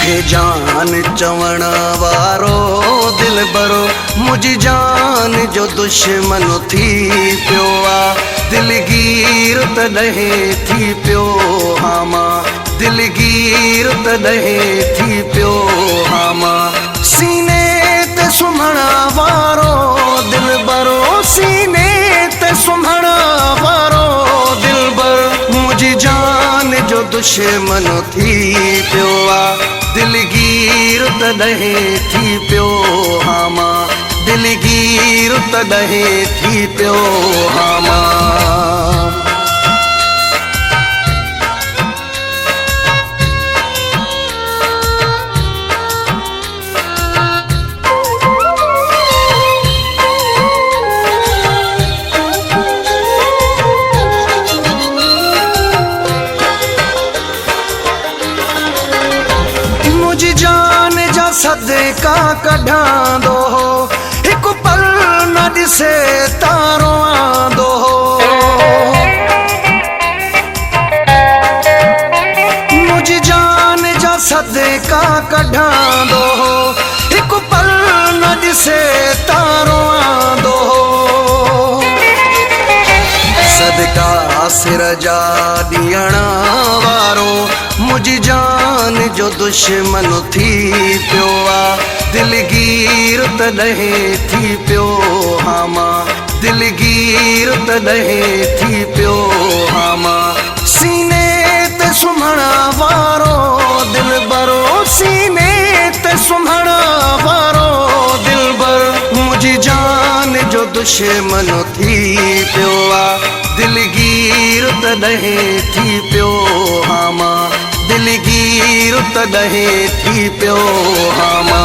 मूंखे जान चवण वारो दिल बरो मुझी जान जो दुश्मन थी पियो आ। दिलगीर तॾहिं थी पियो हाँ मां, दिलगीर तॾहिं थी पियो हाँ मां। सीने ते सुम्हण वारो दिल बरो, सीने ते सुम्हण वारो दिल बर मुझी जान जो दुश्मन थी पियो आ। दिलगीर तॾहिं थी पियो हाँ मां, दिलगीर तॾहिं थी पियो हाँ मां। मुझी जान जा सदका कढांदो हो, हिकु पल न ॾिसे तारो आंदो हो। मुझी जान जा सदका कढांदो हो, हिकु पल न ॾिसे तारो आंदो हो। सदका सिर जा ॾियण वारो मुझी जान जो दुश्मन थी पियो आ। दिलगीर तॾहिं थी पियो हाँ मां, दिलगीर तॾहिं थी पियो हाँ मां। सीने ते सुम्हण वारो दिल बरो, सीने ते सुम्हण वारो दिल बर मुझी जान जो दुश्मन थी पियो आ। दिलगीर तॾहिं थी पियो हाँ मां, दिलगीर तॾहिं थी पियो हाँ मां।